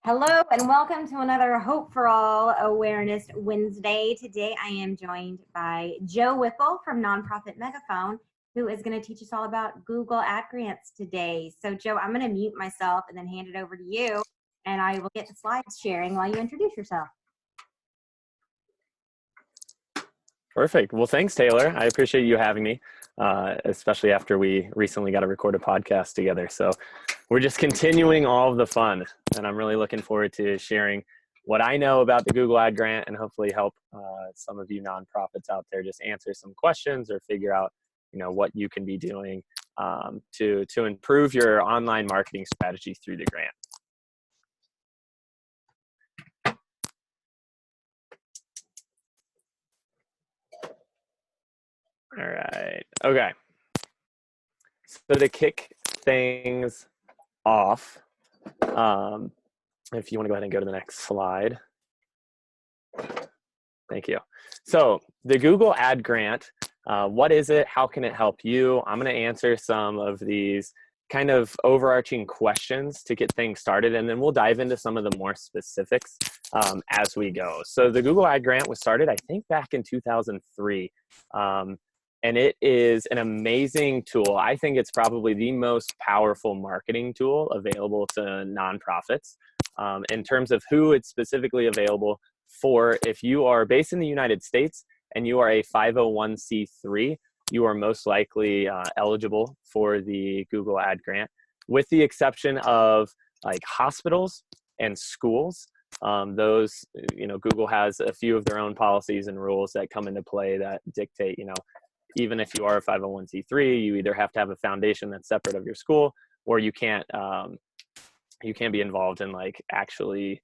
Hello and welcome to another Hope for All Awareness Wednesday. Today I am joined by Joe Whipple from Nonprofit Megaphone, who is going to teach us all about Google Ad Grants today. So Joe, I'm going to mute myself and then hand it over to you, and I will get the slides sharing while you introduce yourself. Perfect. Well, thanks, Taylor. I appreciate you having me, especially after we recently got to record a podcast together. So we're just continuing all of the fun, and I'm really looking forward to sharing what I know about the Google Ad Grant and hopefully help some of you nonprofits out there just answer some questions or figure out, what you can be doing to improve your online marketing strategy through the grant. All right. Okay. So to kick things off, if you want to go ahead and go to the next slide. Thank you. So the Google Ad Grant, what is it? How can it help you? I'm going to answer some of these kind of overarching questions to get things started, and then we'll dive into some of the more specifics as we go. So the Google Ad Grant was started, I think, back in 2003. And it is an amazing tool. I think it's probably the most powerful marketing tool available to nonprofits. In terms of who it's specifically available for, if you are based in the United States and you are a 501c3, you are most likely eligible for the Google Ad Grant, with the exception of like hospitals and schools. Those, Google has a few of their own policies and rules that come into play that dictate, even if you are a 501c3, you either have to have a foundation that's separate of your school, or you can't be involved in actually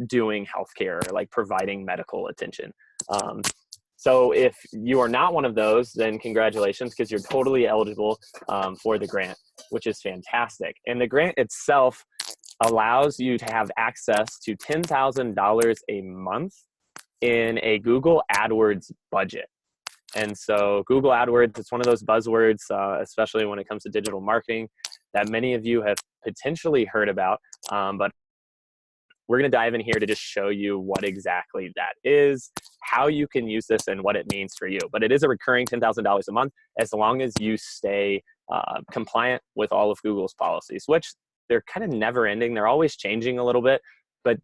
doing healthcare or providing medical attention. So if you are not one of those, then congratulations, because you're totally eligible for the grant, which is fantastic. And the grant itself allows you to have access to $10,000 a month in a Google AdWords budget. And so Google AdWords, it's one of those buzzwords, especially when it comes to digital marketing, that many of you have potentially heard about. But we're going to dive in here to just show you what exactly that is, how you can use this, and what it means for you. But it is a recurring $10,000 a month as long as you stay compliant with all of Google's policies, which they're kind of never ending. They're always changing a little bit, but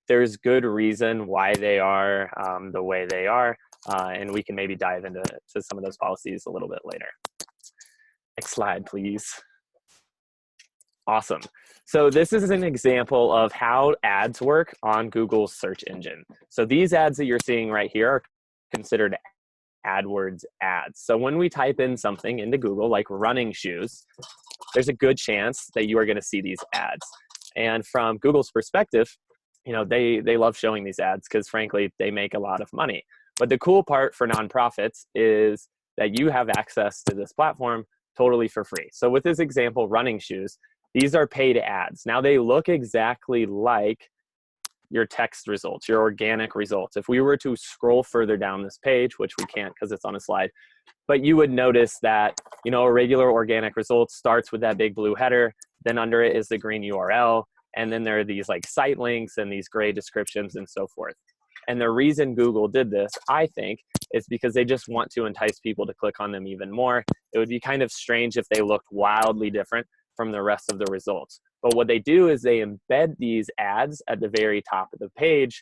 there's good reason why they are the way they are. And we can maybe dive into some of those policies a little bit later. Next slide, please. Awesome. So this is an example of how ads work on Google's search engine. So these ads that you're seeing right here are considered AdWords ads. So when we type in something into Google, like running shoes, there's a good chance that you are going to see these ads. And from Google's perspective, they love showing these ads because, frankly, they make a lot of money. But the cool part for nonprofits is that you have access to this platform totally for free. So with this example, running shoes, these are paid ads. Now they look exactly like your text results, your organic results. If we were to scroll further down this page, which we can't because it's on a slide, but you would notice that, a regular organic result starts with that big blue header, then under it is the green URL, and then there are these site links and these gray descriptions and so forth. And the reason Google did this, I think, is because they just want to entice people to click on them even more. It would be kind of strange if they looked wildly different from the rest of the results. But what they do is they embed these ads at the very top of the page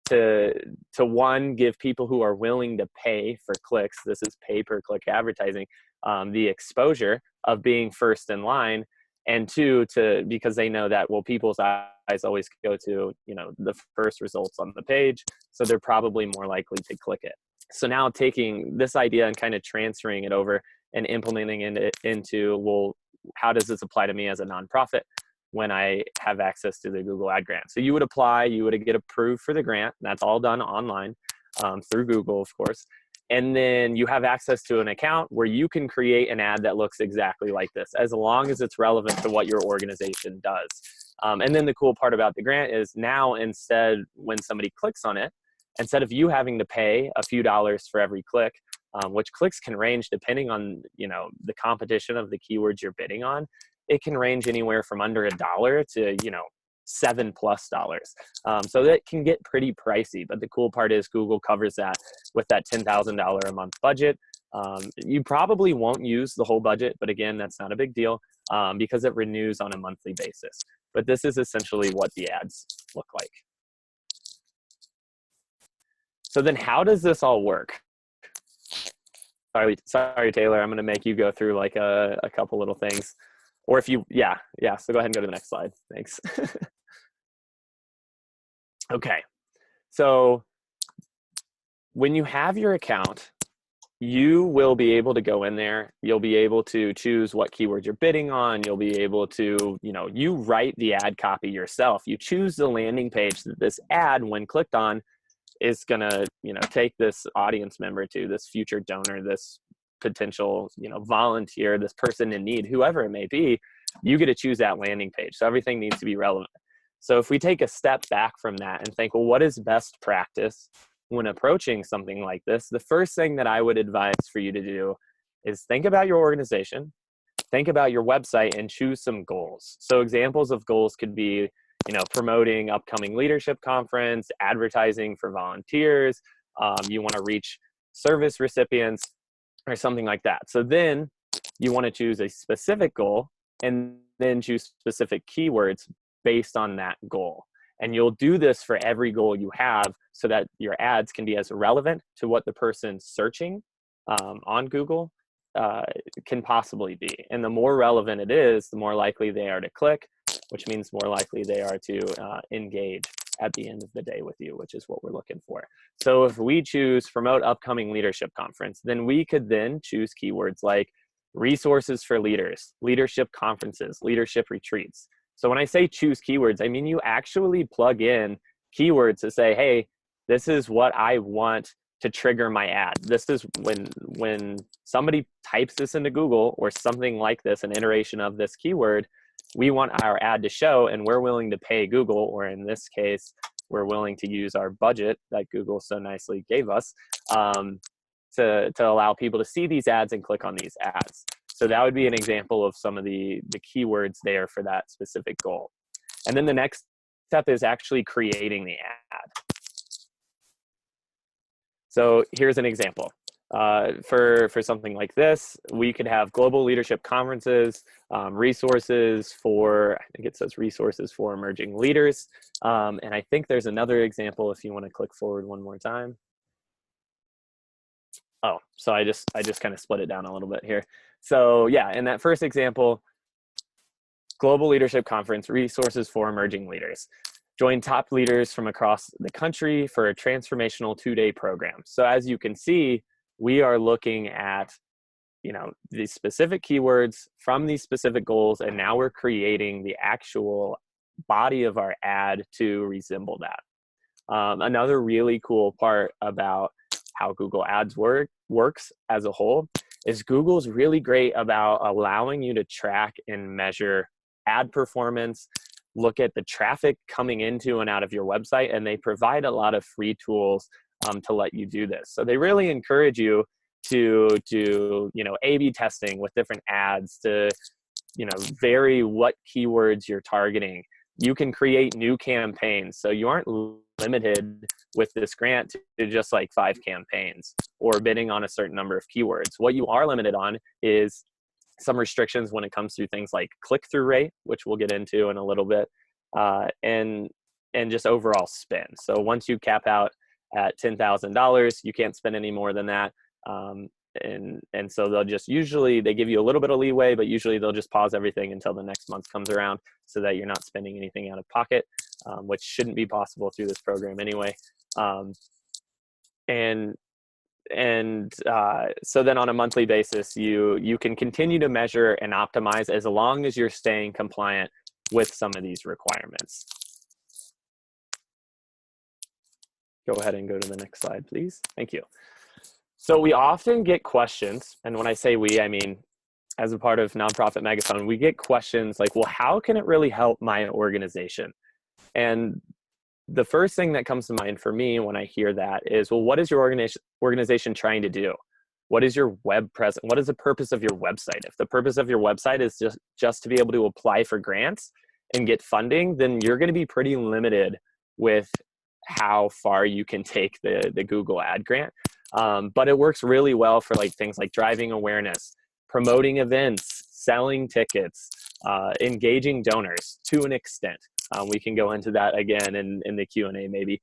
to one, give people who are willing to pay for clicks, this is pay-per-click advertising, the exposure of being first in line, and two, because they know that, well, people's eyes always go to, the first results on the page, so they're probably more likely to click it. So now taking this idea and kind of transferring it over and implementing it into, well, how does this apply to me as a nonprofit when I have access to the Google Ad Grant? So you would apply, you would get approved for the grant. That's all done online through Google, of course. And then you have access to an account where you can create an ad that looks exactly like this, as long as it's relevant to what your organization does. And then the cool part about the grant is now, instead, when somebody clicks on it, instead of you having to pay a few dollars for every click, which clicks can range depending on, the competition of the keywords you're bidding on, it can range anywhere from under $1 to, $7+. So that can get pretty pricey, but the cool part is Google covers that with that $10,000 a month budget. You probably won't use the whole budget, but again, that's not a big deal because it renews on a monthly basis. But this is essentially what the ads look like. So then how does this all work? Sorry, Taylor, I'm going to make you go through like a couple little things. Or if you, yeah, so go ahead and go to the next slide. Thanks. Okay, so when you have your account, you will be able to go in there. You'll be able to choose what keywords you're bidding on. You'll be able to, you write the ad copy yourself. You choose the landing page that this ad, when clicked on, is gonna, take this audience member to, this future donor, this potential, volunteer, this person in need, whoever it may be. You get to choose that landing page. So everything needs to be relevant. So if we take a step back from that and think, well, what is best practice when approaching something like this? The first thing that I would advise for you to do is think about your organization, think about your website, and choose some goals. So examples of goals could be, promoting upcoming leadership conference, advertising for volunteers, you want to reach service recipients or something like that. So then you want to choose a specific goal and then choose specific keywords based on that goal. And you'll do this for every goal you have so that your ads can be as relevant to what the person searching on Google can possibly be. And the more relevant it is, the more likely they are to click, which means more likely they are to engage at the end of the day with you, which is what we're looking for. So if we choose promote upcoming leadership conference, then we could then choose keywords like resources for leaders, leadership conferences, leadership retreats. So when I say choose keywords, I mean you actually plug in keywords to say, hey, this is what I want to trigger my ad. This is when somebody types this into Google or something like this, an iteration of this keyword, we want our ad to show, and we're willing to pay Google, or in this case, we're willing to use our budget that Google so nicely gave us to allow people to see these ads and click on these ads. So that would be an example of some of the keywords there for that specific goal. And then the next step is actually creating the ad. So here's an example. For something like this, we could have global leadership conferences, resources for, I think it says resources for emerging leaders. And I think there's another example if you want to click forward one more time. Oh, so I just kind of split it down a little bit here. So yeah, in that first example, global leadership conference, resources for emerging leaders. Join top leaders from across the country for a transformational 2-day program. So as you can see, we are looking at, these specific keywords from these specific goals, and now we're creating the actual body of our ad to resemble that. Another really cool part about how Google Ads works as a whole is Google's really great about allowing you to track and measure ad performance, look at the traffic coming into and out of your website, and they provide a lot of free tools to let you do this. So they really encourage you to do, A/B testing with different ads, to, vary what keywords you're targeting. You can create new campaigns. So you aren't limited with this grant to just like 5 campaigns or bidding on a certain number of keywords. What you are limited on is some restrictions when it comes to things like click-through rate, which we'll get into in a little bit, and just overall spend. So once you cap out at $10,000, you can't spend any more than that. And so they'll just they give you a little bit of leeway, but usually they'll just pause everything until the next month comes around so that you're not spending anything out of pocket, which shouldn't be possible through this program anyway. So then on a monthly basis, you can continue to measure and optimize as long as you're staying compliant with some of these requirements. Go ahead and go to the next slide, please. Thank you. So we often get questions, and when I say we, I mean, as a part of Nonprofit Megaphone, we get questions like, well, how can it really help my organization? And the first thing that comes to mind for me when I hear that is, well, what is your organization trying to do? What is your web presence? What is the purpose of your website? If the purpose of your website is just to be able to apply for grants, and get funding, then you're going to be pretty limited with how far you can take the Google ad grant. But it works really well for like things like driving awareness, promoting events, selling tickets, engaging donors to an extent. We can go into that again in the Q&A maybe.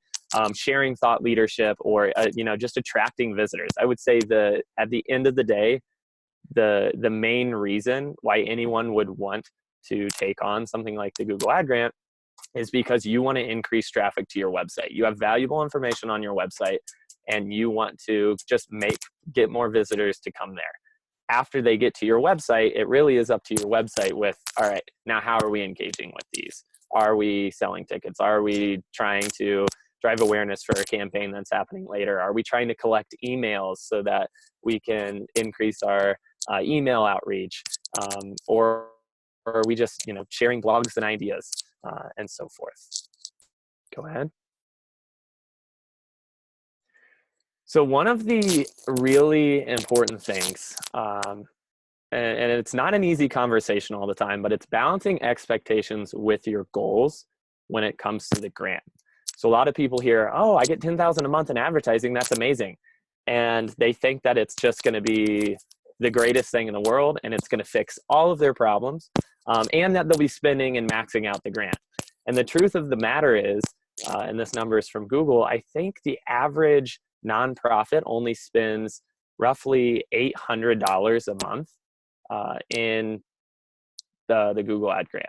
Sharing thought leadership, or just attracting visitors. I would say at the end of the day, the main reason why anyone would want to take on something like the Google Ad Grant is because you want to increase traffic to your website. You have valuable information on your website, and you want to just get more visitors to come there. After they get to your website, it really is up to your website with, all right, now how are we engaging with these? Are we selling tickets? Are we trying to drive awareness for a campaign that's happening later? Are we trying to collect emails so that we can increase our email outreach? Or are we just sharing blogs and ideas and so forth? Go ahead. So one of the really important things, and it's not an easy conversation all the time, but it's balancing expectations with your goals when it comes to the grant. So a lot of people hear, oh, I get $10,000 a month in advertising, that's amazing. And they think that it's just going to be the greatest thing in the world, and it's going to fix all of their problems, and that they'll be spending and maxing out the grant. And the truth of the matter is, and this number is from Google, I think the average nonprofit only spends roughly $800 a month in the Google Ad Grant.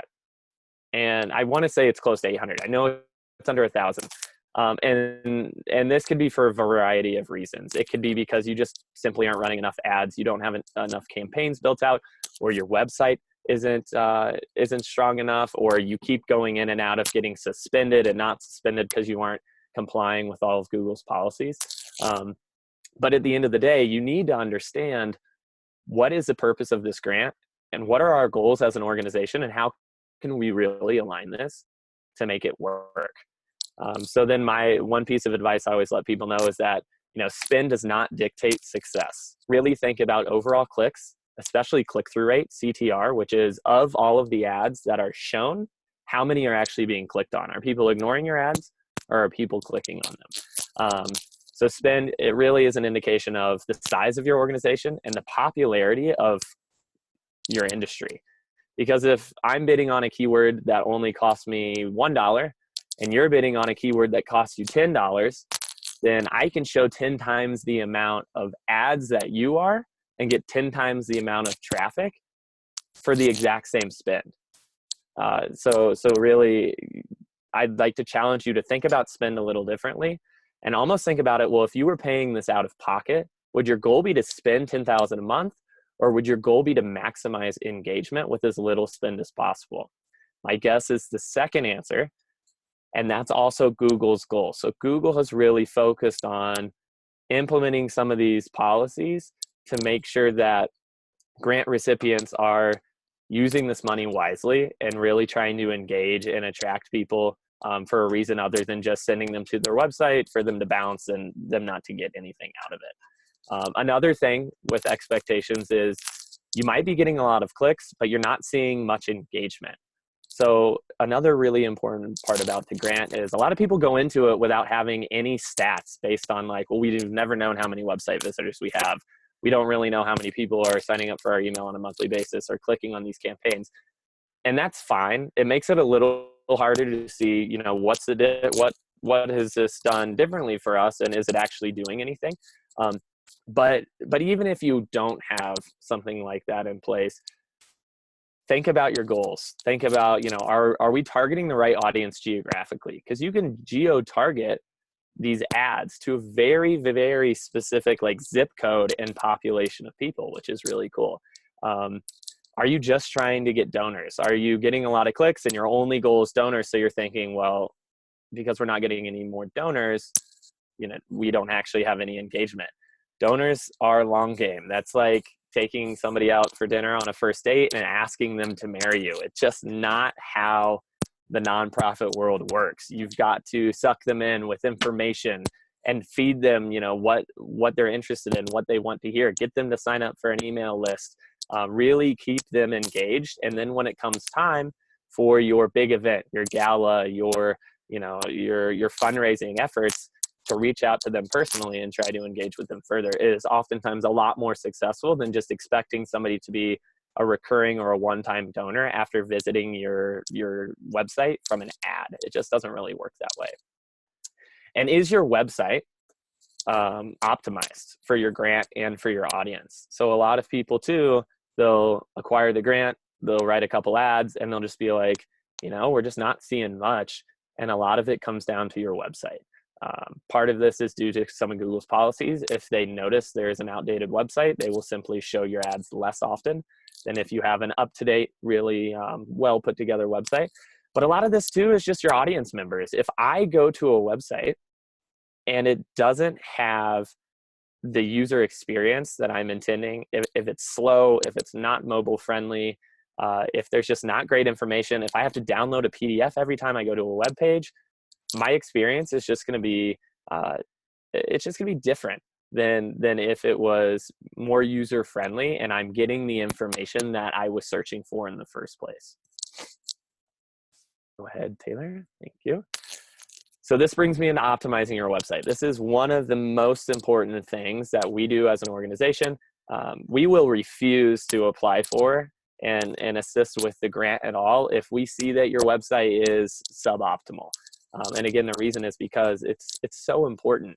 And I want to say it's close to 800. I know it's under 1,000. And this could be for a variety of reasons. It could be because you just simply aren't running enough ads. You don't have enough campaigns built out, or your website isn't strong enough, or you keep going in and out of getting suspended and not suspended because you aren't complying with all of Google's policies. But at the end of the day, you need to understand what is the purpose of this grant and what are our goals as an organization, and how can we really align this to make it work. So then my one piece of advice I always let people know is that, spend does not dictate success. Really think about overall clicks, especially click-through rate, CTR, which is of all of the ads that are shown, how many are actually being clicked on? Are people ignoring your ads, or are people clicking on them? So spend, it really is an indication of the size of your organization and the popularity of your industry. Because if I'm bidding on a keyword that only costs me $1, and you're bidding on a keyword that costs you $10, then I can show 10 times the amount of ads that you are and get 10 times the amount of traffic for the exact same spend. So really, I'd like to challenge you to think about spend a little differently, and almost think about it, well, if you were paying this out of pocket, would your goal be to spend $10,000 a month, or would your goal be to maximize engagement with as little spend as possible? My guess is the second answer, and that's also Google's goal. So Google has really focused on implementing some of these policies to make sure that grant recipients are using this money wisely and really trying to engage and attract people for a reason other than just sending them to their website for them to bounce and them not to get anything out of it. Another thing with expectations is you might be getting a lot of clicks, but you're not seeing much engagement. So another really important part about the grant is a lot of people go into it without having any stats based on like, well, we've never known how many website visitors we have. We don't really know how many people are signing up for our email on a monthly basis or clicking on these campaigns. And that's fine. It makes it a little harder to see, what has this done differently for us, and is it actually doing anything? But even if you don't have something like that in place, think about your goals. Think about, are we targeting the right audience geographically? Because you can geo-target these ads to a very, very specific like zip code and population of people, which is really cool. Are you just trying to get donors? Are you getting a lot of clicks and your only goal is donors? So you're thinking, well, because we're not getting any more donors, we don't actually have any engagement. Donors are long game. That's like taking somebody out for dinner on a first date and asking them to marry you. It's just not how the nonprofit world works. You've got to suck them in with information and feed them, what they're interested in, what they want to hear, get them to sign up for an email list, really keep them engaged. And then when it comes time for your big event, your gala, your fundraising efforts, to reach out to them personally and try to engage with them further is oftentimes a lot more successful than just expecting somebody to be a recurring or a one-time donor after visiting your website from an ad. It just doesn't really work that way. And is your website optimized for your grant and for your audience? So a lot of people too, they'll acquire the grant, they'll write a couple ads, and they'll just be like, we're just not seeing much. And a lot of it comes down to your website. Part of this is due to some of Google's policies. If they notice there is an outdated website, they will simply show your ads less often than if you have an up-to-date, really well put together website. But a lot of this too is just your audience members. If I go to a website and it doesn't have the user experience that I'm intending, if it's slow, if it's not mobile friendly, if there's just not great information, if I have to download a PDF every time I go to a web page, my experience is just going to be, it's just going to be different than if it was more user friendly and I'm getting the information that I was searching for in the first place. Go ahead, Taylor. Thank you. So this brings me into optimizing your website. This is one of the most important things that we do as an organization. We will refuse to apply for and assist with the grant at all if we see that your website is suboptimal. And again, the reason is because it's so important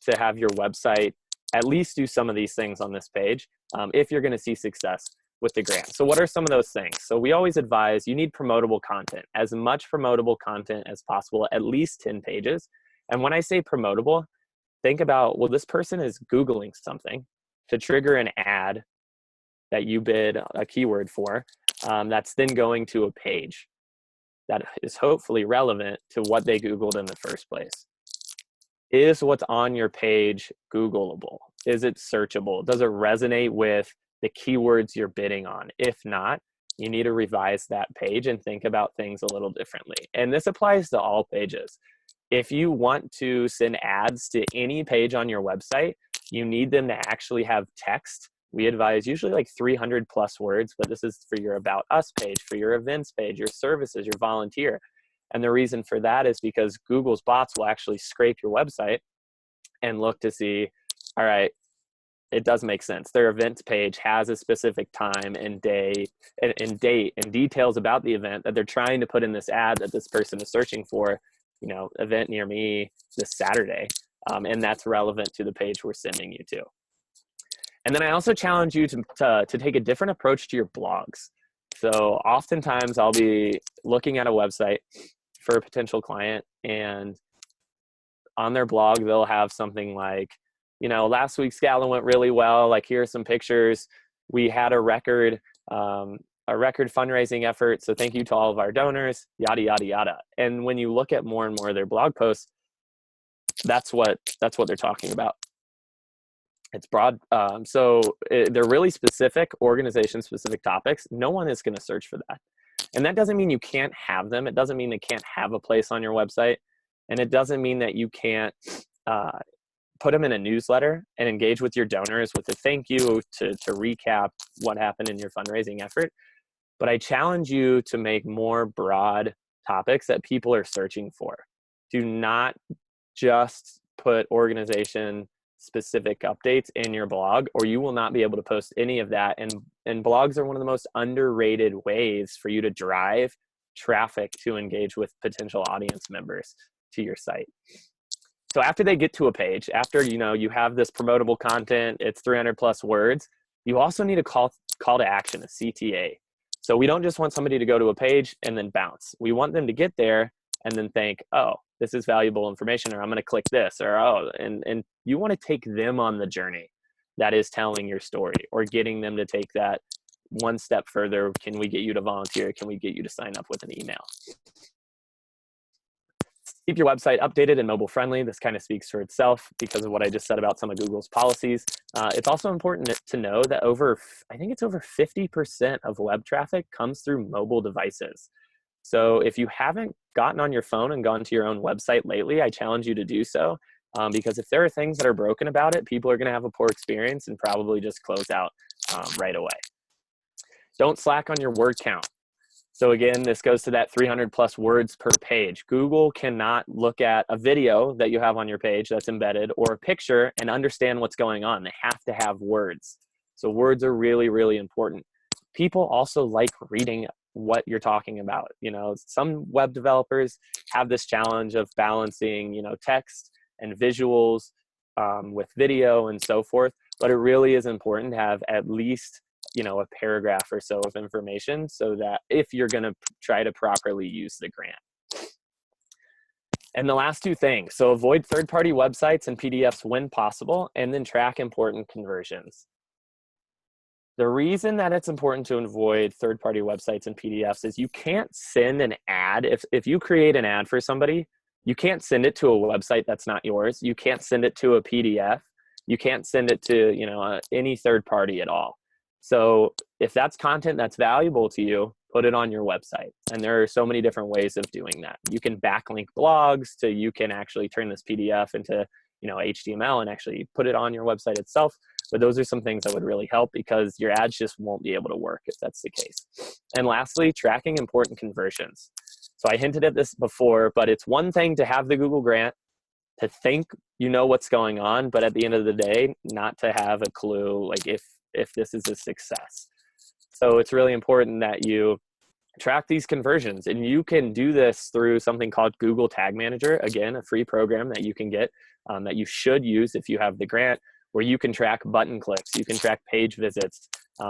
to have your website at least do some of these things on this page if you're going to see success with the grant. So what are some of those things? So we always advise you need promotable content, as much promotable content as possible, at least 10 pages. And when I say promotable, think about, well, this person is Googling something to trigger an ad that you bid a keyword for, that's then going to a page that is hopefully relevant to what they Googled in the first place. Is what's on your page Googleable? Is it searchable? Does it resonate with the keywords you're bidding on? If not, you need to revise that page and think about things a little differently. And this applies to all pages. If you want to send ads to any page on your website, you need them to actually have text. We advise usually like 300 plus words, but this is for your About Us page, for your events page, your services, your volunteer. And the reason for that is because Google's bots will actually scrape your website and look to see, all right, it does make sense. Their events page has a specific time and day and date and details about the event that they're trying to put in this ad that this person is searching for, event near me this Saturday. And that's relevant to the page we're sending you to. And then I also challenge you to take a different approach to your blogs. So oftentimes I'll be looking at a website for a potential client, and on their blog, they'll have something like, last week's gala went really well. Like, here are some pictures. We had a record fundraising effort. So thank you to all of our donors, yada, yada, yada. And when you look at more and more of their blog posts, that's what they're talking about. It's broad. They're really specific, organization-specific topics. No one is going to search for that. And that doesn't mean you can't have them. It doesn't mean they can't have a place on your website. And it doesn't mean that you can't put them in a newsletter and engage with your donors with a thank you to recap what happened in your fundraising effort. But I challenge you to make more broad topics that people are searching for. Do not just put organization specific updates in your blog, or you will not be able to post any of that. And blogs are one of the most underrated ways for you to drive traffic to engage with potential audience members to your site. So after they get to a page, after you have this promotable content, it's 300 plus words, you also need a call to action, a CTA. So we don't just want somebody to go to a page and then bounce. We want them to get there and then think, oh, this is valuable information, or I'm going to click this, or and you want to take them on the journey that is telling your story, or getting them to take that one step further. Can we get you to volunteer? Can we get you to sign up with an email? Keep your website updated and mobile friendly. This kind of speaks for itself because of what I just said about some of Google's policies. It's also important to know that I think it's over 50% of web traffic comes through mobile devices. So if you haven't gotten on your phone and gone to your own website lately, I challenge you to do so, because if there are things that are broken about it, people are going to have a poor experience and probably just close out right away. Don't slack on your word count. So again, this goes to that 300 plus words per page. Google cannot look at a video that you have on your page that's embedded or a picture and understand what's going on. They have to have words. So words are really, really important. People also like reading what you're talking about. You know, some web developers have this challenge of balancing, you know, text and visuals with video and so forth. But it really is important to have at least, you know, a paragraph or so of information so that if you're going to try to properly use the grant. And the last two things, so avoid third-party websites and PDFs when possible, and then track important conversions. The reason that it's important to avoid third-party websites and PDFs is you can't send an ad. If you create an ad for somebody, you can't send it to a website that's not yours. You can't send it to a PDF. You can't send it to, you know, any third party at all. So if that's content that's valuable to you, put it on your website. And there are so many different ways of doing that. You can backlink blogs to, you can actually turn this PDF into, you know, HTML and actually put it on your website itself. But those are some things that would really help because your ads just won't be able to work if that's the case. And lastly, tracking important conversions. So I hinted at this before, but it's one thing to have the Google grant, to think you know what's going on, but at the end of the day, not to have a clue like if this is a success. So it's really important that you track these conversions, and you can do this through something called Google Tag Manager. Again, a free program that you can get that you should use if you have the grant, where you can track button clicks, you can track page visits.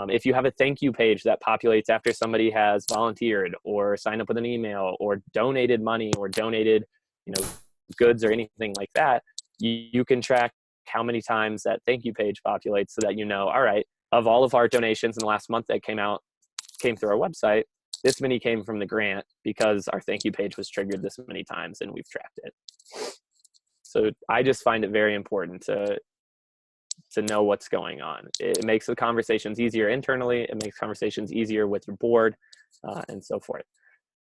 If you have a thank you page that populates after somebody has volunteered or signed up with an email or donated money or donated, you know, goods or anything like that, you can track how many times that thank you page populates so that you know, all right, of all of our donations in the last month that came through our website, this many came from the grant because our thank you page was triggered this many times and we've tracked it. So I just find it very important to know what's going on. It makes the conversations easier internally. It makes conversations easier with your board and so forth.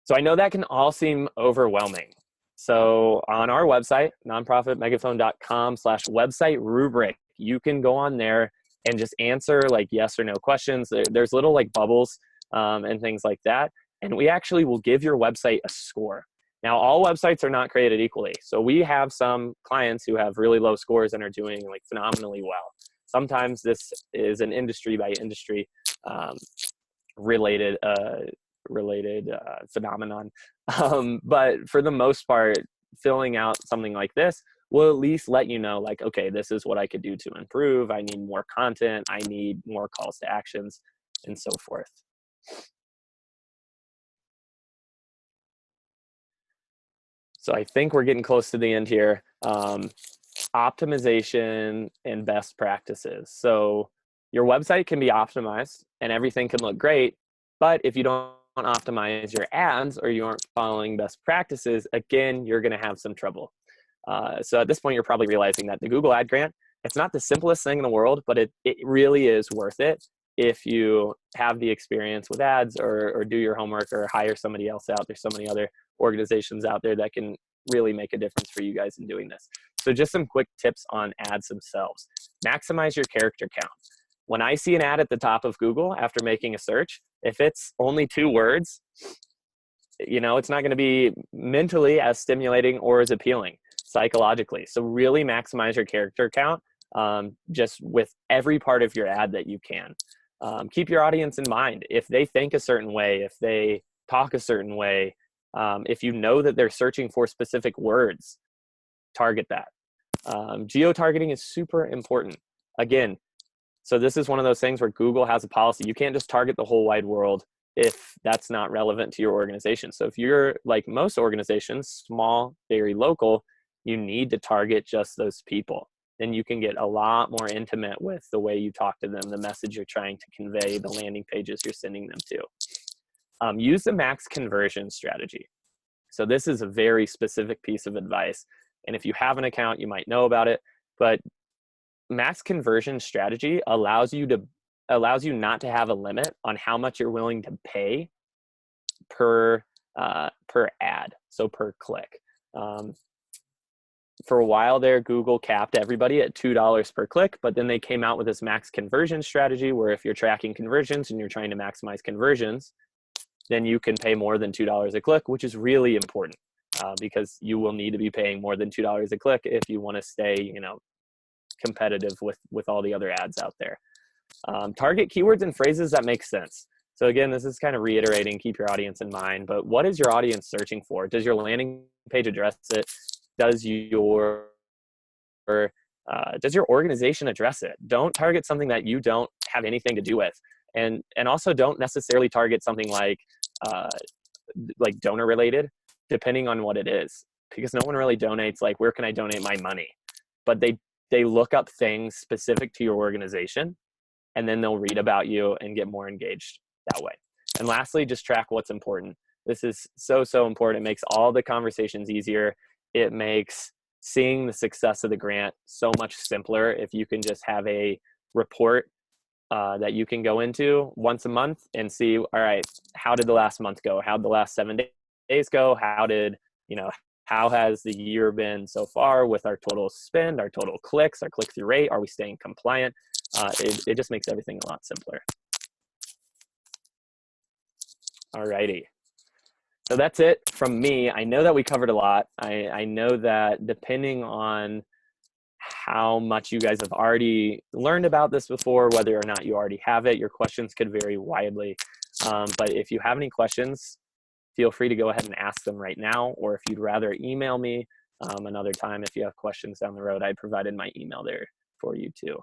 So I know that can all seem overwhelming. So on our website, nonprofitmegaphone.com/website rubric, you can go on there and just answer like yes or no questions. There's little like bubbles and things like that. And we actually will give your website a score. Now, all websites are not created equally. So we have some clients who have really low scores and are doing like phenomenally well. Sometimes this is an industry by industry related phenomenon. But for the most part, filling out something like this will at least let you know, like, okay, this is what I could do to improve. I need more content. I need more calls to actions and so forth. So I think we're getting close to the end here. Optimization and best practices. So your website can be optimized and everything can look great, but if you don't optimize your ads or you aren't following best practices, again, you're going to have some trouble. So at this point, you're probably realizing that the Google Ad Grant, it's not the simplest thing in the world, but it really is worth it if you have the experience with ads or do your homework or hire somebody else out. There's so many other organizations out there that can really make a difference for you guys in doing this. So just some quick tips on ads themselves. Maximize your character count. When I see an ad at the top of Google after making a search, if it's only 2 words, you know, it's not going to be mentally as stimulating or as appealing psychologically. So really maximize your character count just with every part of your ad that you can. Keep your audience in mind. If they think a certain way, if they talk a certain way, if you know that they're searching for specific words, target that. Geo-targeting is super important. Again, so this is one of those things where Google has a policy. You can't just target the whole wide world if that's not relevant to your organization. So if you're like most organizations, small, very local, you need to target just those people. Then you can get a lot more intimate with the way you talk to them, the message you're trying to convey, the landing pages you're sending them to. Use the max conversion strategy. So this is a very specific piece of advice. And if you have an account, you might know about it, but max conversion strategy allows you not to have a limit on how much you're willing to pay per ad, so per click. For a while there, Google capped everybody at $2 per click, but then they came out with this max conversion strategy where if you're tracking conversions and you're trying to maximize conversions, then you can pay more than $2 a click, which is really important because you will need to be paying more than $2 a click if you want to stay, competitive with all the other ads out there. Target keywords and phrases that make sense. So again, this is kind of reiterating, keep your audience in mind, but what is your audience searching for? Does your landing page address it? Does your organization address it? Don't target something that you don't have anything to do with. And also don't necessarily target something like donor related, depending on what it is, because no one really donates like, where can I donate my money? But they look up things specific to your organization, and then they'll read about you and get more engaged that way. And lastly, just track what's important. This is so important. It makes all the conversations easier. It makes seeing the success of the grant so much simpler if you can just have a report that you can go into once a month and see, all right, how did the last month go? How did the last 7 days go? How has the year been so far with our total spend, our total clicks, our click-through rate? Are we staying compliant? It just makes everything a lot simpler. Alrighty. So that's it from me. I know that we covered a lot. I know that depending on how much you guys have already learned about this before, whether or not you already have it, your questions could vary widely. But if you have any questions, feel free to go ahead and ask them right now, or if you'd rather email me another time, if you have questions down the road, I provided my email there for you too.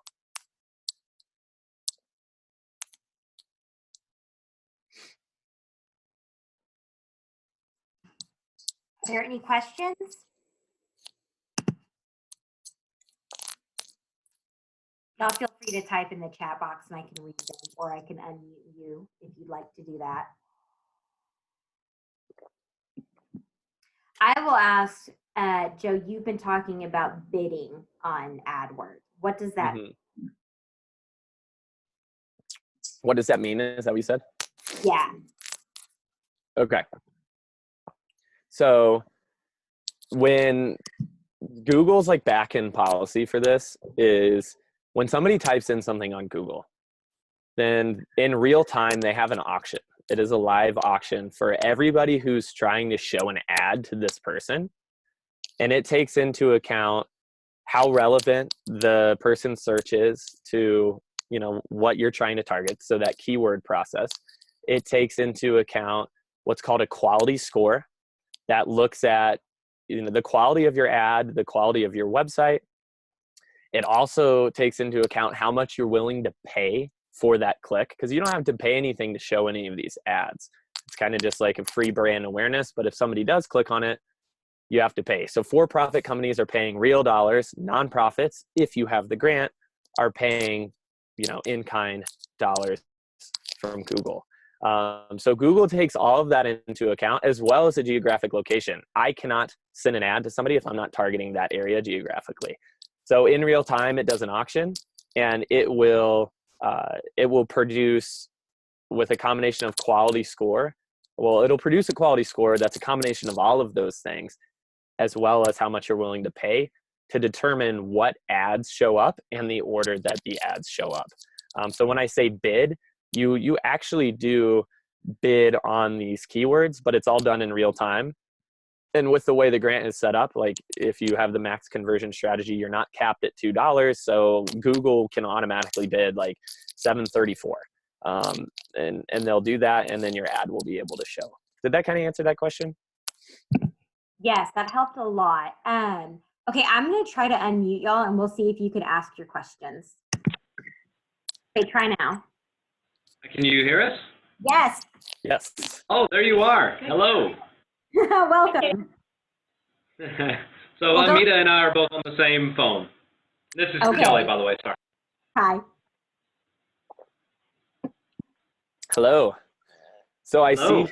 Are there any questions? Y'all feel free to type in the chat box and I can read them, or I can unmute you if you'd like to do that. I will ask, Joe, you've been talking about bidding on AdWords. What does that mean? What does that mean? Is that what you said? Yeah. Okay. So when Google's like back-end policy for this is when somebody types in something on Google, then in real time, they have an auction. It is a live auction for everybody who's trying to show an ad to this person. And it takes into account how relevant the person's search is to, what you're trying to target. So that keyword process, it takes into account what's called a quality score that looks at, the quality of your ad, the quality of your website. It also takes into account how much you're willing to pay for that click, because you don't have to pay anything to show any of these ads. It's kind of just like a free brand awareness, but if somebody does click on it, you have to pay. So for-profit companies are paying real dollars. Nonprofits, if you have the grant, are paying, in-kind dollars from Google. So Google takes all of that into account, as well as the geographic location. I cannot send an ad to somebody if I'm not targeting that area geographically. So in real time, it does an auction, and it will produce, with a combination of quality score. Well, it'll produce a quality score that's a combination of all of those things, as well as how much you're willing to pay to determine what ads show up and the order that the ads show up. So when I say bid, you actually do bid on these keywords, but it's all done in real time. And with the way the grant is set up, like if you have the max conversion strategy, you're not capped at $2. So Google can automatically bid like $7.34. And they'll do that, and then your ad will be able to show. Did that kind of answer that question? Yes, that helped a lot. Okay, I'm going to try to unmute y'all, and we'll see if you can ask your questions. Okay, try now. Can you hear us? Yes. Yes. Oh, there you are. Hello. Welcome. So Amita and I are both on the same phone. This is Kelly, by the way. Sorry. Hi. Hello. So Hello.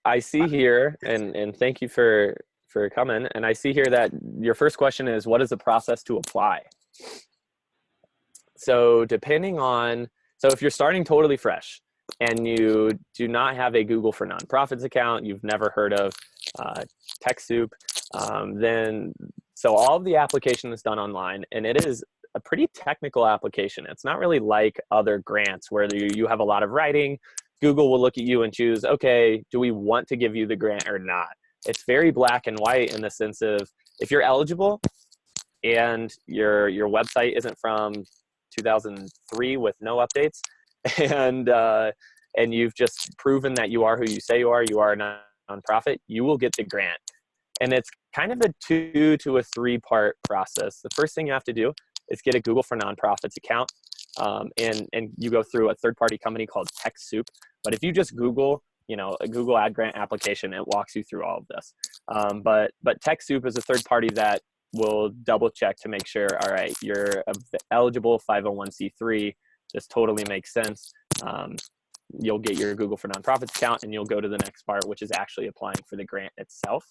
I see here, and thank you for coming. And I see here that your first question is, what is the process to apply? So if you're starting totally fresh and you do not have a Google for Nonprofits account, you've never heard of TechSoup, so all of the application is done online, and it is a pretty technical application. It's not really like other grants where you have a lot of writing. Google will look at you and choose, okay, do we want to give you the grant or not? It's very black and white in the sense of if you're eligible and your website isn't from 2003 with no updates, and you've just proven that you are who you say you are a nonprofit, you will get the grant. And it's kind of a 2 to a 3-part process. The first thing you have to do is get a Google for Nonprofits account, and you go through a third-party company called TechSoup. But if you just Google, a Google Ad Grant application, it walks you through all of this. But TechSoup is a third party that will double check to make sure, all right, you're eligible 501c3. This totally makes sense. You'll get your Google for Nonprofits account, and you'll go to the next part, which is actually applying for the grant itself.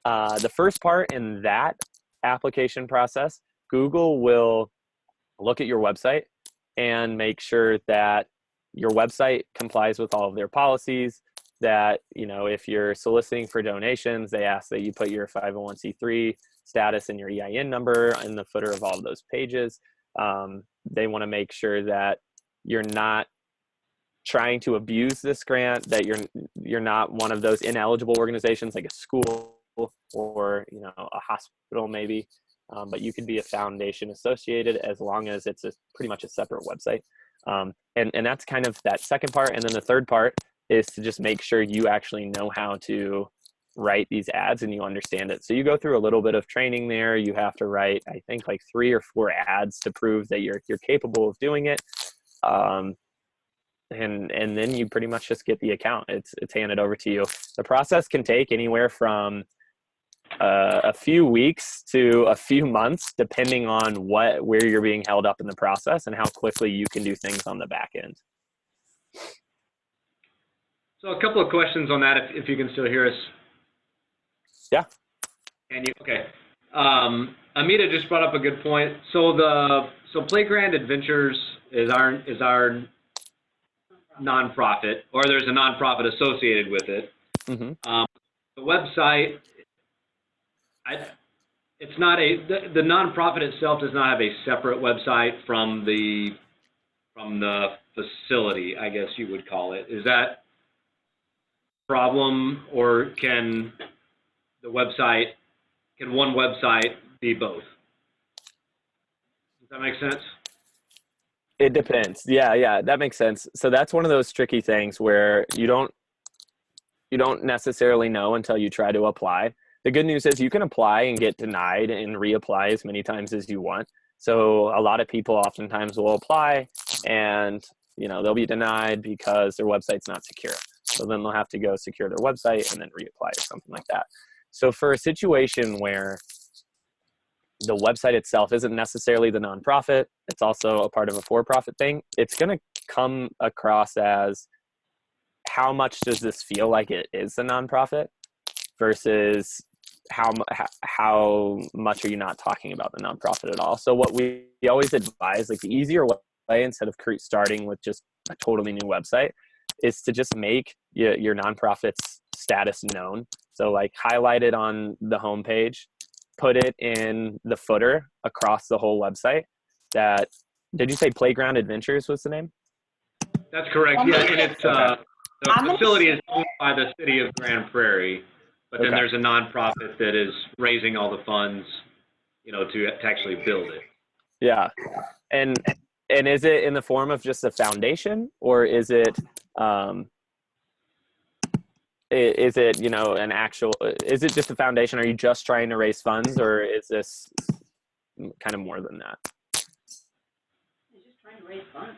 The first part in that application process, Google will look at your website and make sure that your website complies with all of their policies, that, if you're soliciting for donations, they ask that you put your 501c3 status and your EIN number in the footer of all of those pages. They want to make sure that you're not trying to abuse this grant, that you're not one of those ineligible organizations like a school or a hospital maybe, but you could be a foundation associated as long as it's pretty much a separate website. And that's kind of that second part. And then the third part is to just make sure you actually know how to write these ads and you understand it. So you go through a little bit of training there. You have to write, I think, like 3 or 4 ads to prove that you're capable of doing it. And then you pretty much just get the account. It's handed over to you. The process can take anywhere from a few weeks to a few months, depending on where you're being held up in the process and how quickly you can do things on the back end. So a couple of questions on that, if you can still hear us. Yeah. Can you? Okay. Amita just brought up a good point. So Playground Adventures is our nonprofit, or there's a nonprofit associated with it. Mm-hmm. The website, it's not the nonprofit itself does not have a separate website from the facility, I guess you would call it. Is that a problem, or can one website be both? Does that make sense? It depends. Yeah, that makes sense. So that's one of those tricky things where you don't necessarily know until you try to apply. The good news is you can apply and get denied and reapply as many times as you want. So a lot of people oftentimes will apply and they'll be denied because their website's not secure. So then they'll have to go secure their website and then reapply or something like that. So for a situation where the website itself isn't necessarily the nonprofit, it's also a part of a for-profit thing, it's going to come across as how much does this feel like it is a nonprofit versus how much are you not talking about the nonprofit at all. So what we always advise, like the easier way, instead of starting with just a totally new website, is to just make your nonprofit's status known. So like highlight it on the homepage, put it in the footer across the whole website. Did you say Playground Adventures was the name? That's correct. Yeah, and it's the facility is owned by the city of Grand Prairie, but then there's a nonprofit that is raising all the funds, to actually build it. Yeah, and is it in the form of just a foundation, or is it an actual? Is it just a foundation? Are you just trying to raise funds, or is this kind of more than that?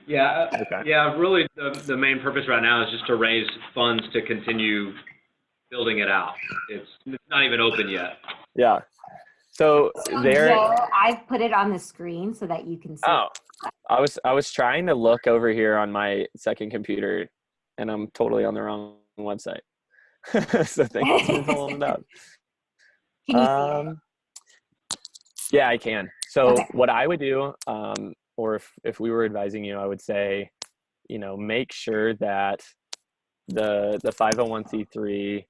Yeah, okay. Yeah. Really, the main purpose right now is just to raise funds to continue building it out. It's not even open yet. Yeah. So there. Joe, I've put it on the screen so that you can see. Oh, I was trying to look over here on my second computer, and I'm totally on the wrong website. So thanks for pulling it up. Can you see it? Yeah, I can. So what I would do, or if we were advising you, I would say, make sure that the 501c3,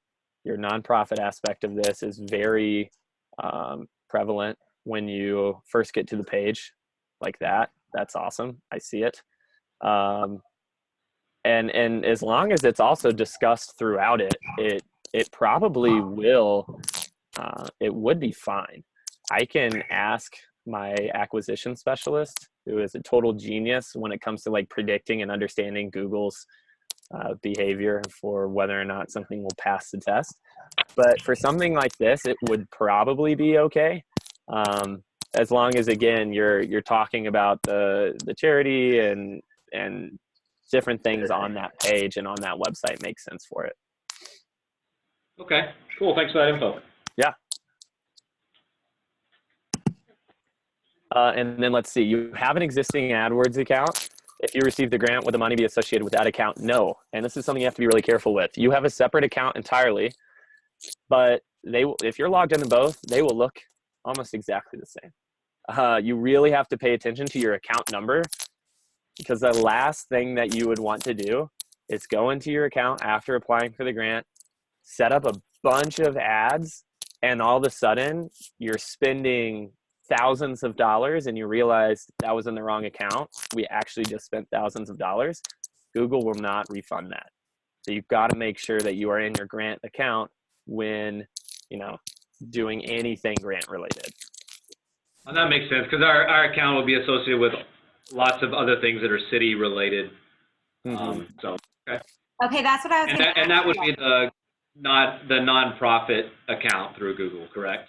your nonprofit aspect of this is very prevalent when you first get to the page like that. That's awesome. I see it. and as long as it's also discussed throughout it probably will, it would be fine. I can ask my acquisition specialist, who is a total genius when it comes to like predicting and understanding Google's behavior for whether or not something will pass the test. But for something like this, it would probably be okay, as long as, again, you're talking about the charity and different things on that page and on that website makes sense for it. Okay, cool. Thanks for that info. Yeah. And then let's see, you have an existing AdWords account. If you receive the grant, would the money be associated with that account? No. And this is something you have to be really careful with. You have a separate account entirely, but if you're logged into both, they will look almost exactly the same. You really have to pay attention to your account number, because the last thing that you would want to do is go into your account after applying for the grant, set up a bunch of ads, and all of a sudden you're spending thousands of dollars and you realize that was in the wrong account. We actually just spent thousands of dollars. Google will not refund that. So you've got to make sure that you are in your grant account when, doing anything grant related. Well, that makes sense, because our account will be associated with lots of other things that are city related. So okay. Okay, that's what I was. And that would be the nonprofit account through Google, correct?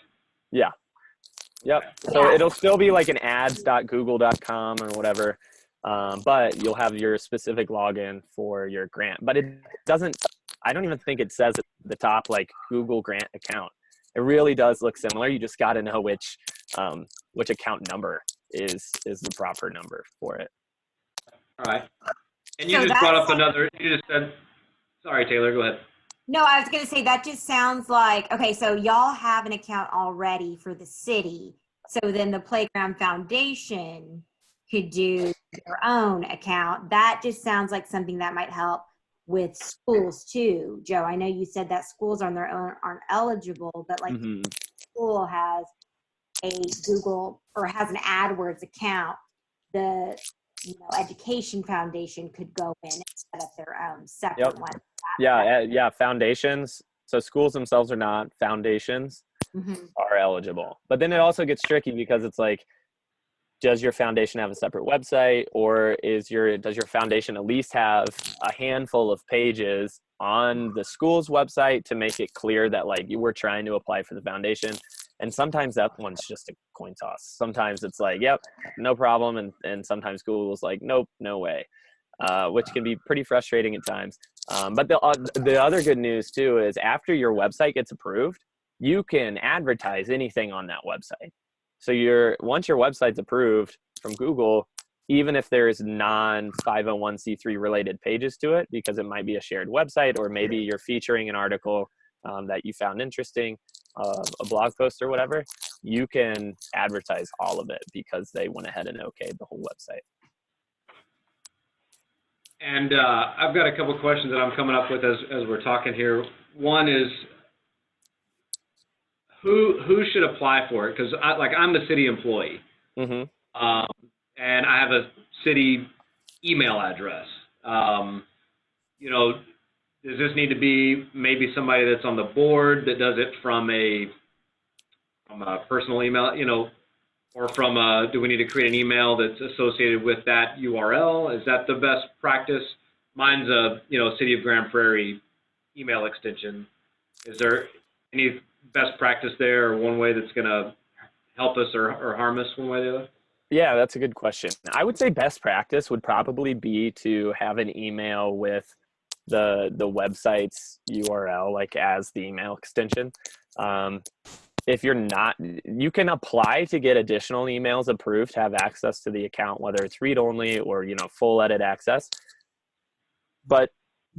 Yeah. Yep. So it'll still be like an ads.google.com or whatever, but you'll have your specific login for your grant. But it doesn't. I don't even think it says at the top like Google Grant account. It really does look similar. You just got to know which account number is the proper number for it. All right. And you just brought up another. You just said. Sorry, Taylor. Go ahead. No, I was going to say that just sounds like, okay, so y'all have an account already for the city. So then the Playground Foundation could do their own account. That just sounds like something that might help with schools too. Joe, I know you said that schools on their own aren't eligible, but like school has a Google or has an AdWords account, the Education Foundation could go in and set up their own separate one. Yeah, foundations. So schools themselves are not. Foundations are eligible. But then it also gets tricky because it's like, does your foundation have a separate website, or does your foundation at least have a handful of pages on the school's website to make it clear that like you were trying to apply for the foundation? And sometimes that one's just a coin toss. Sometimes it's like, yep, no problem. And sometimes Google's like, nope, no way, which can be pretty frustrating at times. But the other good news too is after your website gets approved, you can advertise anything on that website. So once your website's approved from Google, even if there's non-501c3 related pages to it, because it might be a shared website, or maybe you're featuring an article that you found interesting, a blog post or whatever, you can advertise all of it because they went ahead and okayed the whole website. And I've got a couple questions that I'm coming up with as we're talking here. One is, who should apply for it? Because I'm a city employee, and I have a city email address. Does this need to be maybe somebody that's on the board that does it from a personal email, or do we need to create an email that's associated with that URL? Is that the best practice? Mine's a City of Grand Prairie email extension. Is there any best practice there, or one way that's going to help us or harm us one way or the other? Yeah, that's a good question. I would say best practice would probably be to have an email with the website's URL, like as the email extension. If you're not, you can apply to get additional emails approved to have access to the account, whether it's read-only or full edit access. But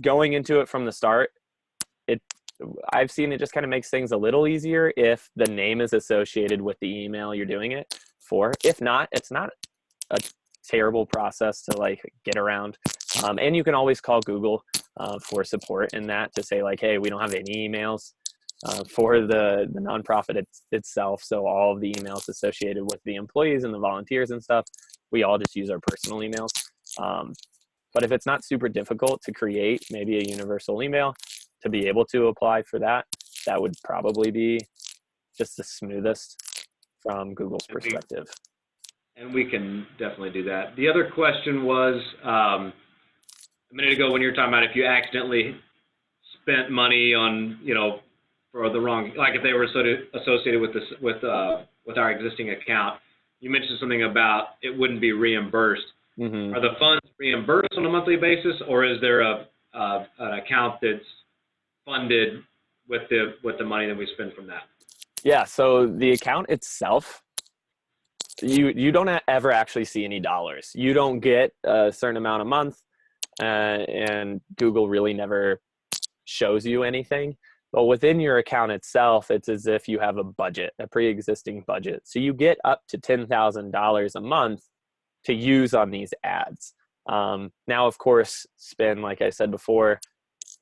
going into it from the start, I've seen it just kind of makes things a little easier if the name is associated with the email you're doing it for. If not, it's not a terrible process to like get around. And you can always call Google for support in that, to say like, hey, we don't have any emails for the nonprofit itself. So all of the emails associated with the employees and the volunteers and stuff, we all just use our personal emails. But if it's not super difficult to create maybe a universal email to be able to apply for that, that would probably be just the smoothest from Google's perspective. And we can definitely do that. The other question was, a minute ago when you were talking about if you accidentally spent money on, for the wrong, like if they were sort of associated with this, with our existing account, you mentioned something about it wouldn't be reimbursed. Are the funds reimbursed on a monthly basis, or is there an account that's funded with the money that we spend from that? Yeah, so the account itself, you don't ever actually see any dollars. You don't get a certain amount a month, and Google really never shows you anything. But within your account itself, it's as if you have a budget, a pre-existing budget. So you get up to $10,000 a month to use on these ads. Now, of course, spend, like I said before,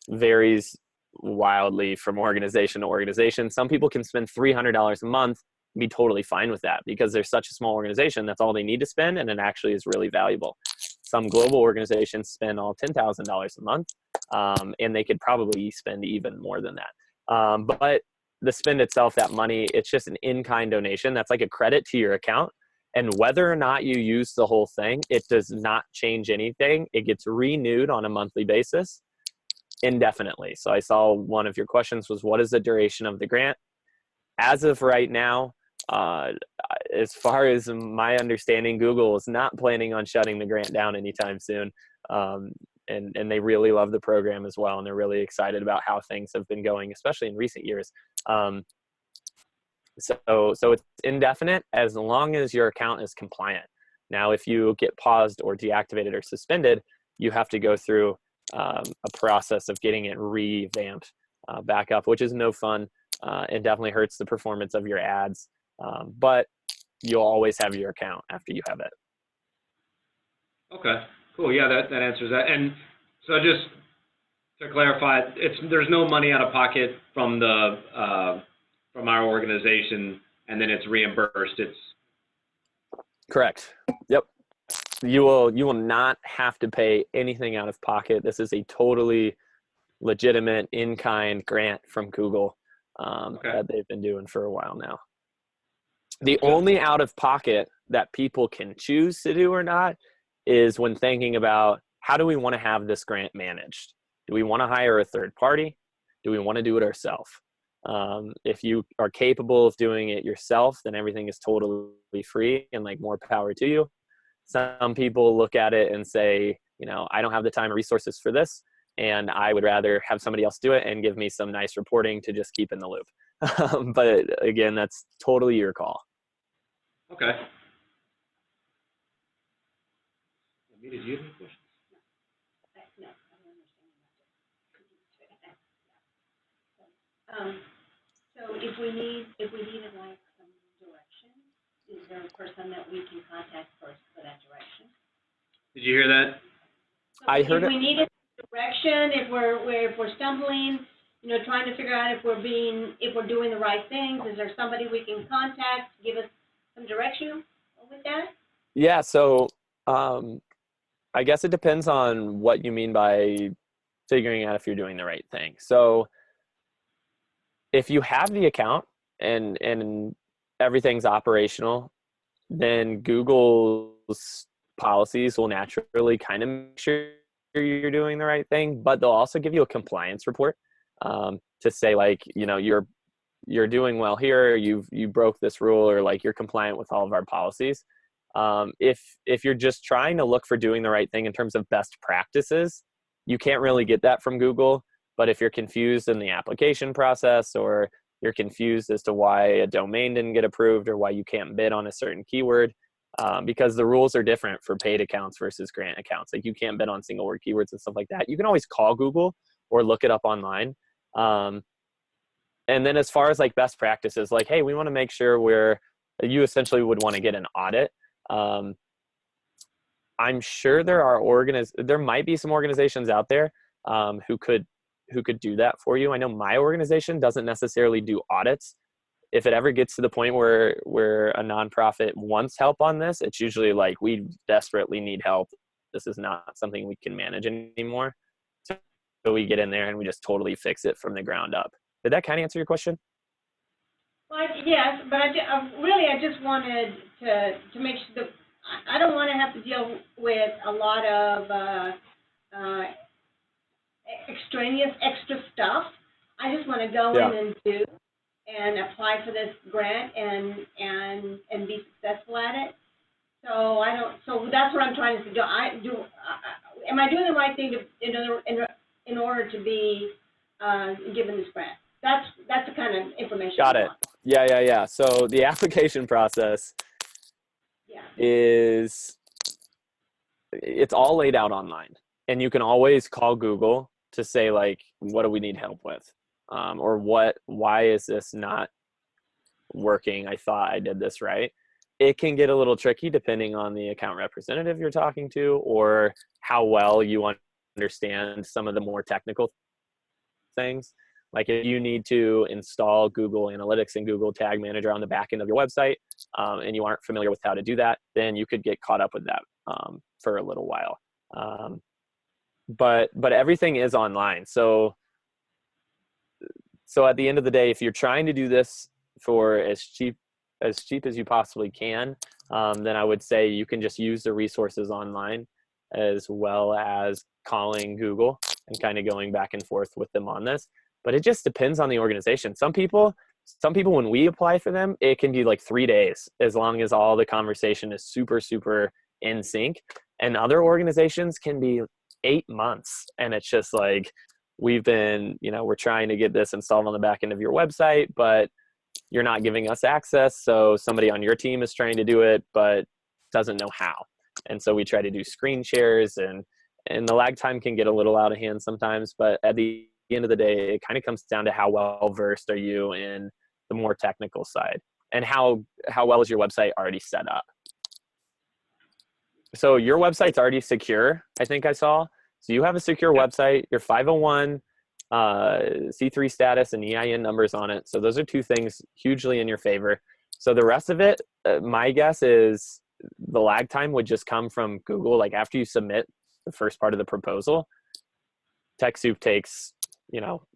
varies wildly from organization to organization. Some people can spend $300 a month and be totally fine with that because they're such a small organization. That's all they need to spend, and it actually is really valuable. Some global organizations spend all $10,000 a month, and they could probably spend even more than that. But the spend itself, that money, it's just an in-kind donation. That's like a credit to your account. And whether or not you use the whole thing, it does not change anything. It gets renewed on a monthly basis indefinitely. So I saw one of your questions was, what is the duration of the grant? As of right now, as far as my understanding, Google is not planning on shutting the grant down anytime soon. And they really love the program as well. And they're really excited about how things have been going, especially in recent years. So it's indefinite as long as your account is compliant. Now, if you get paused or deactivated or suspended, you have to go through a process of getting it revamped back up, which is no fun. It definitely hurts the performance of your ads, but you'll always have your account after you have it. Okay, cool. Yeah, that answers that. And so just to clarify, there's no money out of pocket from from our organization, and then it's reimbursed. It's correct. Yep. You will not have to pay anything out of pocket. This is a totally legitimate in-kind grant from Google that they've been doing for a while now. The only out of pocket that people can choose to do or not is when thinking about, how do we want to have this grant managed? Do we want to hire a third party? Do we want to do it ourselves? If you are capable of doing it yourself, then everything is totally free and like more power to you. Some people look at it and say, I don't have the time or resources for this, and I would rather have somebody else do it and give me some nice reporting to just keep in the loop. But again, that's totally your call. Okay. Did you have any questions? No, I don't understand. So if we needed like some direction, is there a person that we can contact first for that direction? Did you hear that? So I heard if it. we needed direction, if we're stumbling, trying to figure out if we're doing the right things, is there somebody we can contact to give us some direction with that? Yeah. So I guess it depends on what you mean by figuring out if you're doing the right thing. So if you have the account and everything's operational, then Google's policies will naturally kind of make sure you're doing the right thing, but they'll also give you a compliance report to say like, you're doing well here, you broke this rule, or like you're compliant with all of our policies. If you're just trying to look for doing the right thing in terms of best practices, you can't really get that from Google. But if you're confused in the application process, or you're confused as to why a domain didn't get approved, or why you can't bid on a certain keyword, because the rules are different for paid accounts versus grant accounts. Like you can't bid on single word keywords and stuff like that. You can always call Google or look it up online. And then as far as like best practices, like, hey, we want to make sure you essentially would want to get an audit. I'm sure there might be some organizations out there who could do that for you. I know my organization doesn't necessarily do audits. If it ever gets to the point where a nonprofit wants help on this, it's usually like, we desperately need help. this is not something we can manage anymore. So we get in there and we just totally fix it from the ground up. Did that kind of answer your question? Well, yes, but I just wanted to make sure that I don't want to have to deal with a lot of extraneous extra stuff. I just want to go in and do and apply for this grant and be successful at it. So I don't. So that's what I'm trying to do. Am I doing the right thing in order to be given this grant? That's the kind of information. Got it. Yeah. So the application process is, it's all laid out online, and you can always call Google to say, like, what do we need help with? Or why is this not working? I thought I did this right. It can get a little tricky depending on the account representative you're talking to, or how well you understand some of the more technical things. Like if you need to install Google Analytics and Google Tag Manager on the back end of your website, and you aren't familiar with how to do that, then you could get caught up with that for a little while. But everything is online. So at the end of the day, if you're trying to do this for as cheap as you possibly can, then I would say you can just use the resources online, as well as calling Google and kind of going back and forth with them on this. But it just depends on the organization. Some people, when we apply for them, it can be like 3 days, as long as all the conversation is super, super in sync. And other organizations can be 8 months. And it's just like, we're trying to get this installed on the back end of your website, but you're not giving us access. So somebody on your team is trying to do it, but doesn't know how. And so we try to do screen shares, and the lag time can get a little out of hand sometimes. But at the end of the day, it kind of comes down to how well versed are you in the more technical side, and how well is your website already set up. So your website's already secure, I think I saw. So you have a secure website, your 501 C3 status and EIN numbers on it. So those are two things hugely in your favor. So the rest of it, my guess is the lag time would just come from Google. Like after you submit the first part of the proposal, TechSoup takes,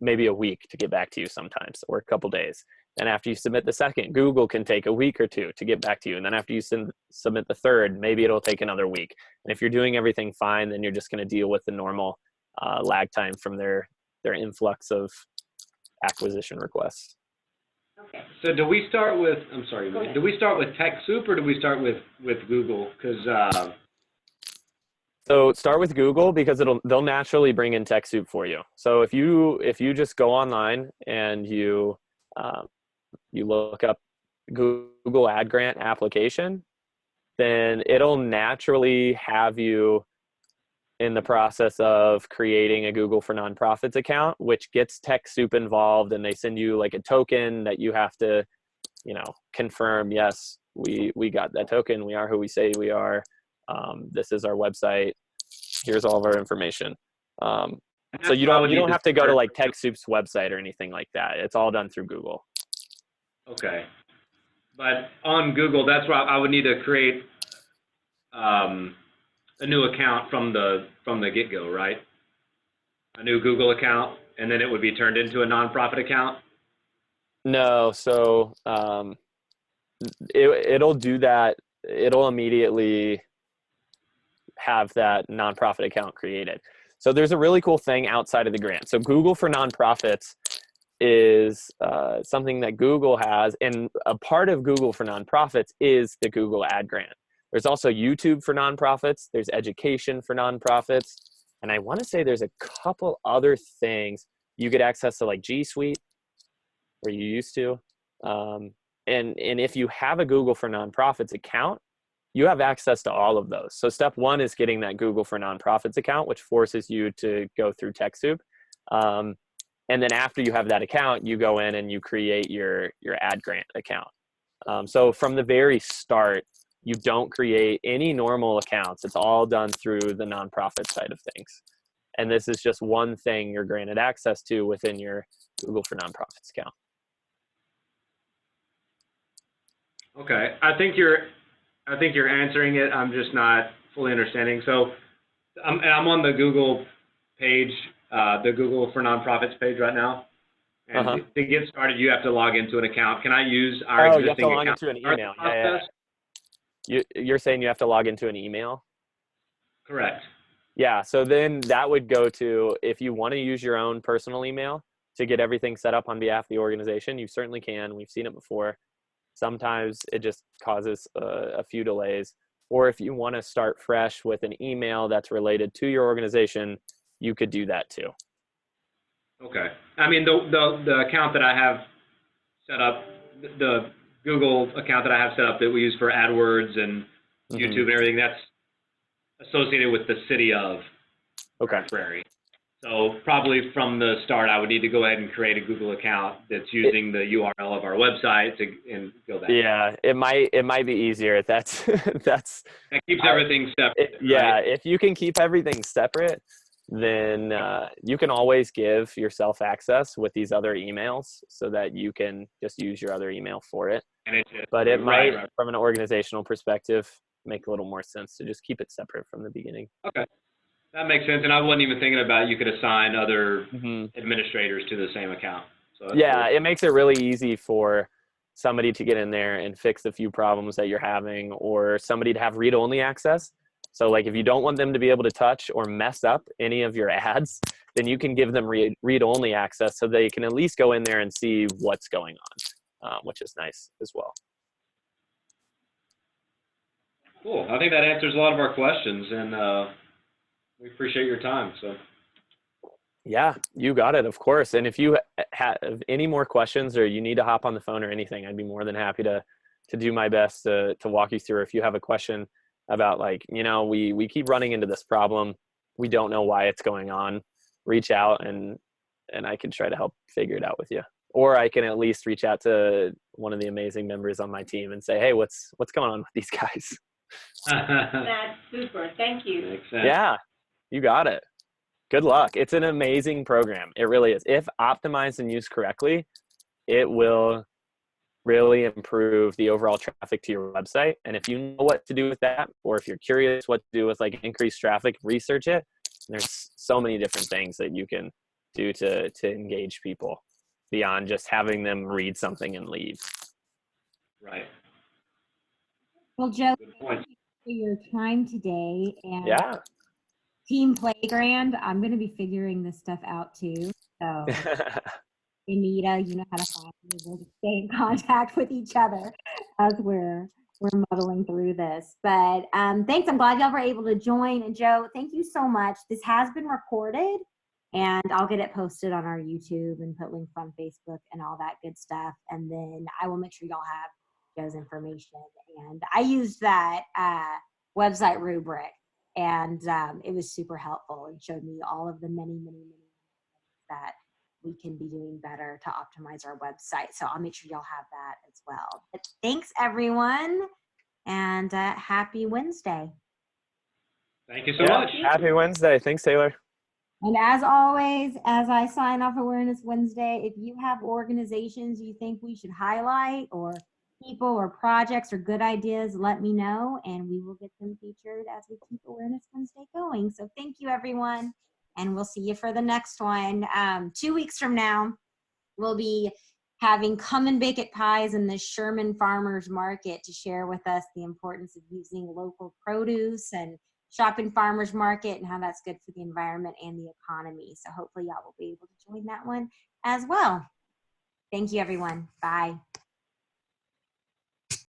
maybe a week to get back to you sometimes, or a couple days. And after you submit the second, Google can take a week or two to get back to you. And then after you submit the third, maybe it'll take another week. And if you're doing everything fine, then you're just going to deal with the normal lag time from their influx of acquisition requests. Okay. So do we start with, do we start with TechSoup, or do we start with Google? Because So start with Google, because they'll naturally bring in TechSoup for you. So if you just go online and you look up Google Ad Grant application, then it'll naturally have you in the process of creating a Google for Nonprofits account, which gets TechSoup involved, and they send you like a token that you have to, confirm, yes, we got that token. We are who we say we are. This is our website. Here's all of our information. So you don't have to go to like TechSoup's website or anything like that. It's all done through Google. Okay. But on Google, that's where I would need to create a new account from the get-go, right? A new Google account, and then it would be turned into a nonprofit account? No, so it'll do that. It'll immediately have that nonprofit account created. So there's a really cool thing outside of the grant. So Google for Nonprofits is something that Google has, and a part of Google for Nonprofits is the Google Ad Grant. There's also YouTube for nonprofits. There's education for nonprofits. And I want to say there's a couple other things. You get access to like G Suite, or you used to. And if you have a Google for Nonprofits account, you have access to all of those. So step one is getting that Google for Nonprofits account, which forces you to go through TechSoup. And then after you have that account, you go in and you create your ad grant account. So from the very start, you don't create any normal accounts. It's all done through the nonprofit side of things. And this is just one thing you're granted access to within your Google for Nonprofits account. Okay, I think you're answering it. I'm just not fully understanding. So And I'm on the Google page, the Google for Nonprofits page right now. And to get started, you have to log into an account. Can I use our you have to existing log account? into an email. You're saying you have to log into an email? Correct. Yeah, so then that would go to, if you want to use your own personal email to get everything set up on behalf of the organization, you certainly can. We've seen it before. Sometimes it just causes a few delays. Or if you want to start fresh with an email that's related to your organization, you could do that too. Okay. I mean, the account that I have set up, the Google account that I have set up that we use for AdWords and YouTube and everything, that's associated with the city of Grand Prairie. So probably from the start, I would need to go ahead and create a Google account that's using the URL of our website and go that. Yeah, it might be easier. That keeps everything separate. Yeah, right? if you can keep everything separate, then you can always give yourself access with these other emails so that you can just use your other email for it. But it might, from an organizational perspective, make a little more sense to just keep it separate from the beginning. Okay. That makes sense. And I wasn't even thinking about you could assign other administrators to the same account. So yeah, cool. It makes it really easy for somebody to get in there and fix a few problems that you're having, or somebody to have read-only access. So like if you don't want them to be able to touch or mess up any of your ads, then you can give them read-only access so they can at least go in there and see what's going on, which is nice as well. Cool. I think that answers a lot of our questions, and we appreciate your time. So. Yeah, you got it, of course. And if you have any more questions or you need to hop on the phone or anything, I'd be more than happy to do my best to walk you through. If you have a question about like, we keep running into this problem, we don't know why it's going on, reach out and I can try to help figure it out with you. Or I can at least reach out to one of the amazing members on my team and say, hey, what's going on with these guys? That's super. Thank you. Makes sense. Yeah, you got it. Good luck. It's an amazing program. It really is. If optimized and used correctly, it will really improve the overall traffic to your website. And if you know what to do with that, or if you're curious what to do with like increased traffic, research it. There's so many different things that you can do to engage people beyond just having them read something and leave. Right. Well, Joe, thank you for your time today. And yeah. Team Playground, I'm going to be figuring this stuff out too. So, Anita, you know how to find me. We'll just stay in contact with each other as we're muddling through this. But thanks. I'm glad y'all were able to join. And Joe, thank you so much. This has been recorded, and I'll get it posted on our YouTube and put links on Facebook and all that good stuff. And then I will make sure y'all have Joe's information. And I used that website rubric. And it was super helpful and showed me all of the many that we can be doing better to optimize our website. So I'll make sure y'all have that as well. But thanks, everyone, and happy Wednesday. Thank you so much. Happy Wednesday. Thanks, Taylor. And as always, as I sign off Awareness Wednesday, if you have organizations you think we should highlight, or people or projects or good ideas, let me know and we will get them featured as we keep Awareness Wednesday going. So thank you, everyone, and we'll see you for the next one. 2 weeks from now, we'll be having Come and Bake It pies in the Sherman Farmers Market to share with us the importance of using local produce and shopping farmers market and how that's good for the environment and the economy. So hopefully y'all will be able to join that one as well. Thank you, everyone. Bye.